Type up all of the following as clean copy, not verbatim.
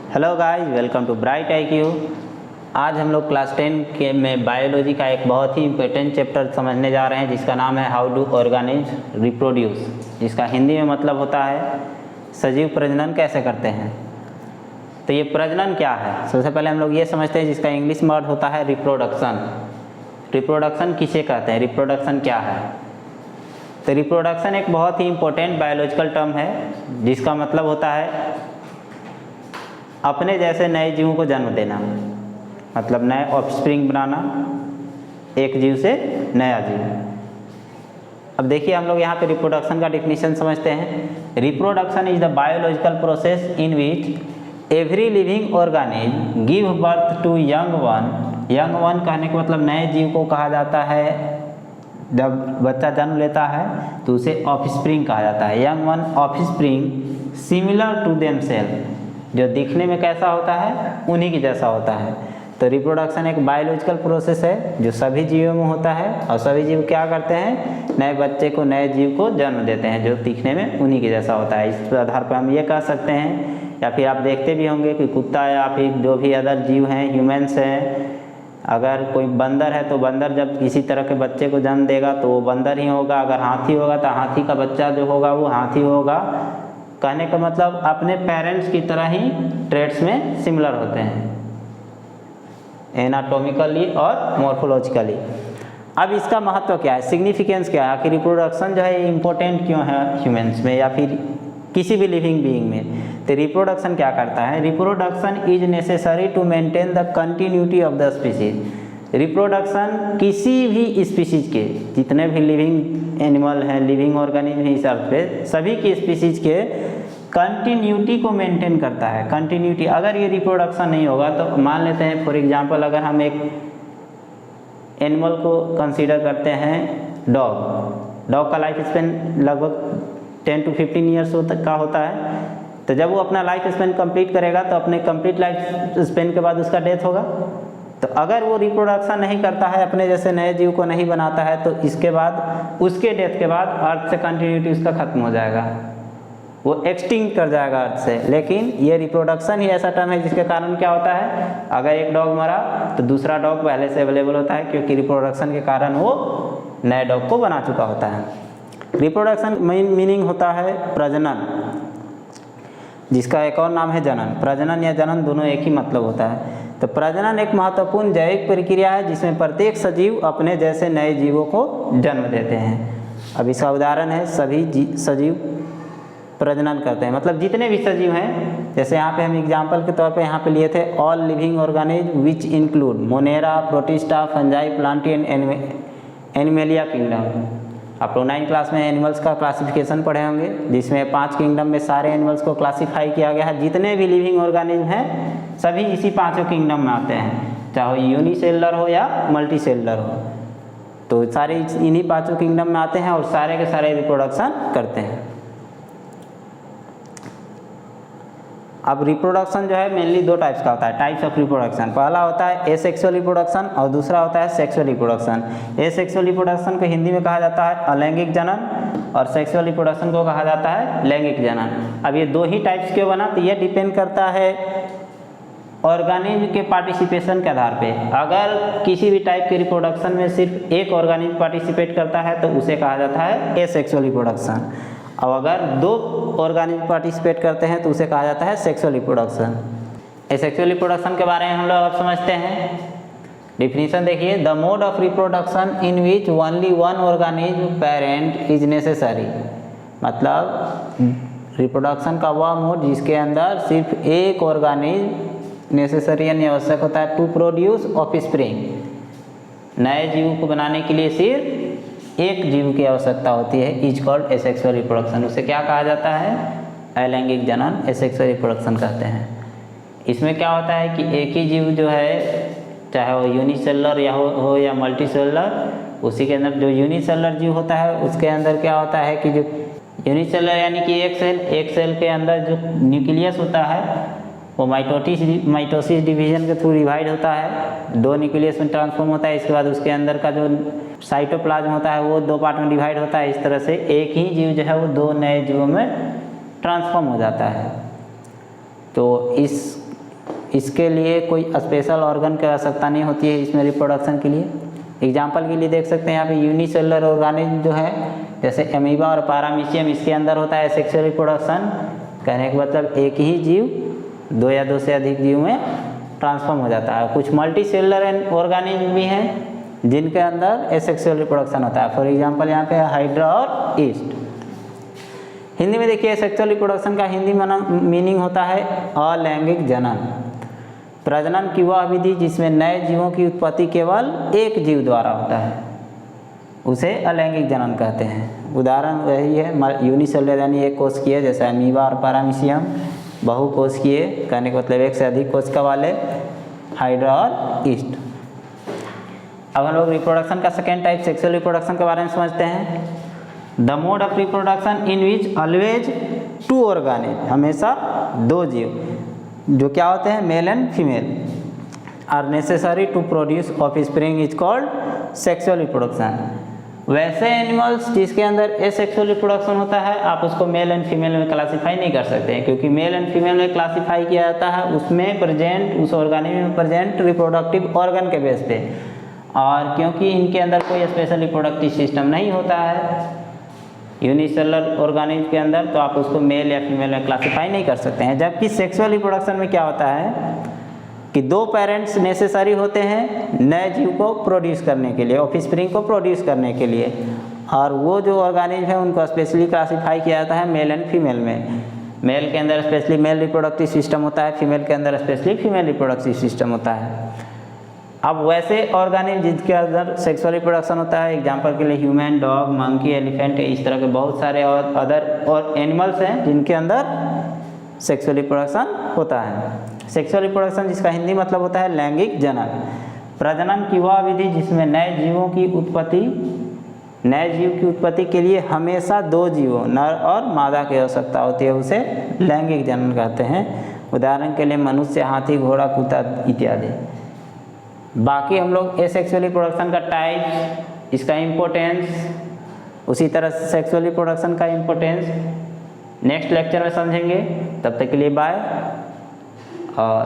Hello guys, welcome to bright IQ। आज हम लोग क्लास 10 के में बायोलॉजी का एक बहुत ही इम्पोर्टेंट चैप्टर समझने जा रहे हैं जिसका नाम है हाउ डू ऑर्गेनिज्म रिप्रोड्यूस, जिसका हिंदी में मतलब होता है सजीव प्रजनन कैसे करते हैं। तो ये प्रजनन क्या है, सबसे पहले हम लोग ये समझते हैं, जिसका इंग्लिश वर्ड होता है रिप्रोडक्शन। रिप्रोडक्शन किसे कहते हैं, रिप्रोडक्शन क्या है। तो रिप्रोडक्शन एक बहुत ही इम्पोर्टेंट बायोलॉजिकल टर्म है जिसका मतलब होता है अपने जैसे नए जीवों को जन्म देना, मतलब नए ऑफस्प्रिंग बनाना, एक जीव से नया जीव। अब देखिए हम लोग यहाँ पे रिप्रोडक्शन का डिफिनीशन समझते हैं। Reproduction is the biological process in which every living organism give birth to young one. Young one कहने का मतलब नए जीव को कहा जाता है। जब बच्चा जन्म लेता है तो उसे ऑफस्प्रिंग कहा जाता है। Young one offspring similar to themself, जो दिखने में कैसा होता है उन्हीं की जैसा होता है। तो रिप्रोडक्शन एक बायोलॉजिकल प्रोसेस है जो सभी जीवों में होता है, और सभी जीव क्या करते हैं, नए बच्चे को, नए जीव को जन्म देते हैं जो दिखने में उन्हीं के जैसा होता है। इस आधार पर हम ये कह सकते हैं, या फिर आप देखते भी होंगे कि कुत्ता या फिर जो भी अदर जीव हैं, ह्यूमन्स हैं, अगर कोई बंदर है तो बंदर जब किसी तरह के बच्चे को जन्म देगा तो वो बंदर ही होगा। अगर हाथी होगा तो हाथी का बच्चा जो होगा वो हाथी होगा। कहने का मतलब अपने पेरेंट्स की तरह ही ट्रेड्स में सिमिलर होते हैं, एनाटॉमिकली और मॉर्फोलॉजिकली। अब इसका महत्व क्या है, सिग्निफिकेंस क्या है, कि रिप्रोडक्शन जो है इम्पोर्टेंट क्यों है ह्यूमंस में या फिर किसी भी लिविंग बीइंग में। तो रिप्रोडक्शन क्या करता है, reproduction is necessary to maintain the continuity of the species. Reproduction किसी भी स्पीसीज के, जितने भी लिविंग एनिमल हैं, लिविंग ऑर्गेनिज्म है, इस अर्थ पे सभी की स्पीसीज के कंटिन्यूटी को मेंटेन करता है। कंटिन्यूटी, अगर ये रिप्रोडक्शन नहीं होगा तो मान लेते हैं फॉर एग्जांपल, अगर हम एक एनिमल को कंसीडर करते हैं डॉग का लाइफ स्पेन लगभग 10 to 15 ईयर्स का होता है। तो जब वो अपना लाइफ स्पेन कंप्लीट करेगा तो अपने कंप्लीट लाइफ स्पेन के बाद उसका डेथ होगा। तो अगर वो रिप्रोडक्शन नहीं करता है, अपने जैसे नए जीव को नहीं बनाता है, तो इसके बाद, उसके डेथ के बाद अर्थ से कंटिन्यूटी उसका खत्म हो जाएगा, वो एक्सटिंक्ट कर जाएगा अर्थ से। लेकिन ये रिप्रोडक्शन ही ऐसा टर्म है जिसके कारण क्या होता है, अगर एक डॉग मरा तो दूसरा डॉग पहले से अवेलेबल होता है, क्योंकि रिप्रोडक्शन के कारण वो नए डॉग को बना चुका होता है। रिप्रोडक्शन मेन मीनिंग होता है प्रजनन, जिसका एक और नाम है जनन। प्रजनन या जनन दोनों एक ही मतलब होता है। तो प्रजनन एक महत्वपूर्ण जैविक प्रक्रिया है जिसमें प्रत्येक सजीव अपने जैसे नए जीवों को जन्म देते हैं। अब इसका उदाहरण है, सभी सजीव प्रजनन करते हैं, मतलब जितने भी सजीव हैं। जैसे यहाँ पे हम एग्जाम्पल के तौर पे यहाँ पे लिए थे, all living organism which include Monera, protista, fungi, Plantae and animalia kingdom. आप लोग 9th क्लास में एनिमल्स का क्लासिफिकेशन पढ़े होंगे, जिसमें 5 किंगडम में सारे एनिमल्स को क्लासीफाई किया गया है। जितने भी लिविंग ऑर्गेनिज्म हैं सभी इसी 5 किंगडम में आते हैं, चाहे यूनिसेलुलर हो या मल्टीसेलुलर हो। तो सारे इन्हीं 5 किंगडम में आते हैं और सारे के सारे रिप्रोडक्शन करते हैं। अब रिप्रोडक्शन जो है मेनली 2 टाइप्स का होता है, टाइप्स ऑफ रिप्रोडक्शन। पहला होता है एसेक्सुअल रिप्रोडक्शन और दूसरा होता है सेक्सुअल रिप्रोडक्शन। एसेक्सुअल रिप्रोडक्शन को हिंदी में कहा जाता है अलैंगिक जनन, और सेक्सुअल रिप्रोडक्शन को कहा जाता है लैंगिक जनन। अब ये 2 ही टाइप्स क्यों बना, तो ये डिपेंड करता है ऑर्गेनिज्म के पार्टिसिपेशन के आधार पे। अगर किसी भी टाइप के रिप्रोडक्शन में सिर्फ एक ऑर्गेनिज्म पार्टिसिपेट करता है तो उसे कहा जाता है एसेक्सुअल रिप्रोडक्शन, और अगर 2 ऑर्गेनिज्म पार्टिसिपेट करते हैं तो उसे कहा जाता है सेक्सुअल रिप्रोडक्शन। एसेक्सुअल रिप्रोडक्शन के बारे में हम लोग अब समझते हैं। डिफिनीशन देखिए, the mode of reproduction in which only one organism parent is necessary. मतलब रिप्रोडक्शन का वह मोड जिसके अंदर सिर्फ एक ऑर्गेनिज्म नेसेसरी यानी आवश्यक होता है टू प्रोड्यूस ऑफस्प्रिंग। नए जीव को बनाने के लिए सिर्फ एक जीव की आवश्यकता होती है, इज कॉल्ड एसेक्सुअल रिप्रोडक्शन। उसे क्या कहा जाता है, अलैंगिक जनन, एसेक्सुअल रिप्रोडक्शन कहते हैं। इसमें क्या होता है कि एक ही जीव जो है, चाहे वो यूनिसेलुलर या हो या मल्टीसेलुलर, उसी के अंदर जो यूनिसेलुलर जीव होता है उसके अंदर क्या होता है कि जो यूनिसेलुलर यानी कि एक सेल के अंदर जो न्यूक्लियस होता है वो माइटोसिस डिवीजन के थ्रू डिवाइड होता है, 2 न्यूक्लियस में ट्रांसफॉर्म होता है। इसके बाद उसके अंदर का जो साइटोप्लाज्म होता है वो 2 पार्ट में डिवाइड होता है। इस तरह से एक ही जीव जो है वो 2 नए जीवों में ट्रांसफॉर्म हो जाता है। तो इस इसके लिए कोई स्पेशल ऑर्गन की आवश्यकता नहीं होती है इसमें रिप्रोडक्शन के लिए। एग्जाम्पल के लिए देख सकते हैं यहाँ पे यूनिसेलुलर ऑर्गेनिज्म जो है जैसे एमीबा और पैरामीशियम, इसके अंदर होता है सेक्सुअल रिप्रोडक्शन। कहने का मतलब एक ही जीव 2 या 2 से अधिक जीव में ट्रांसफॉर्म हो जाता है। कुछ मल्टी सेलुलर ऑर्गेनिज्म भी हैं जिनके अंदर एसेक्सुअल रिप्रोडक्शन होता है। फॉर एग्जांपल यहाँ पे हाइड्रा और ईस्ट। हिंदी में देखिए सेक्सुअल रिप्रोडक्शन का हिंदी मीनिंग होता है अलैंगिक जनन, प्रजनन की वह विधि जिसमें नए जीवों की उत्पत्ति केवल एक जीव द्वारा होता है, उसे अलैंगिक जनन कहते हैं। उदाहरण वही है यूनिसेलुलर यानी एक कोशिकीय जैसे अमीबा और पैरामीशियम, बहुकोशिकीय कहने का मतलब एक से अधिक कोशिका वाले हाइड्रा और ईस्ट। अब हम लोग रिप्रोडक्शन का सेकेंड टाइप सेक्सुअल रिप्रोडक्शन के बारे में समझते हैं। The mode of reproduction in which always 2 organism, हमेशा 2 जीव जो क्या होते हैं male and female are necessary to produce offspring is called sexual reproduction. वैसे एनिमल्स जिसके अंदर एसेक्सुअल रिप्रोडक्शन होता है आप उसको मेल एंड फीमेल में क्लासीफाई नहीं कर सकते हैं, क्योंकि मेल एंड फीमेल में क्लासीफाई किया जाता है उसमें प्रेजेंट उस ऑर्गेनिज्म में प्रेजेंट रिप्रोडक्टिव ऑर्गन के बेस पे, और क्योंकि इनके अंदर कोई स्पेशल रिप्रोडक्टिव सिस्टम नहीं होता है यूनिसेलुलर ऑर्गेनिज्म के अंदर, तो आप उसको मेल या फीमेल में क्लासीफाई नहीं कर सकते हैं। जबकि सेक्सुअल रिप्रोडक्शन में क्या होता है कि 2 पेरेंट्स नेसेसरी होते हैं नए जीव को प्रोड्यूस करने के लिए, ऑफस्प्रिंग को प्रोड्यूस करने के लिए, और वो जो ऑर्गेनिज्म है उनको स्पेशली क्लासीफाई किया जाता है मेल एंड फीमेल में। मेल के अंदर स्पेशली मेल रिप्रोडक्टिव सिस्टम होता है, फीमेल के अंदर स्पेशली फीमेल रिप्रोडक्टिव सिस्टम होता है। अब वैसे ऑर्गेनिज्म जिनके अंदर सेक्सुअल रिप्रोडक्शन होता है, एग्जांपल के लिए ह्यूमन, डॉग, मंकी, एलिफेंट, इस तरह के बहुत सारे और अदर और एनिमल्स हैं जिनके अंदर सेक्सुअल रिप्रोडक्शन होता है। सेक्सुअल रिप्रोडक्शन जिसका हिंदी मतलब होता है लैंगिक जनन, प्रजनन की वह विधि जिसमें नए जीव की उत्पत्ति के लिए हमेशा 2 जीवों नर और मादा की आवश्यकता होती है, उसे लैंगिक जनन कहते हैं। उदाहरण के लिए मनुष्य, हाथी, घोड़ा, कुत्ता इत्यादि। बाकी हम लोग एसेक्सुअल रिप्रोडक्शन का टाइप, इसका इम्पोर्टेंस, उसी तरह सेक्सुअल रिप्रोडक्शन का इम्पोर्टेंस नेक्स्ट लेक्चर में समझेंगे। तब तक के लिए बाय, और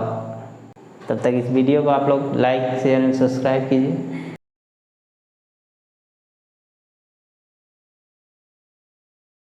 तब तक इस वीडियो को आप लोग लाइक, शेयर एंड सब्सक्राइब कीजिए।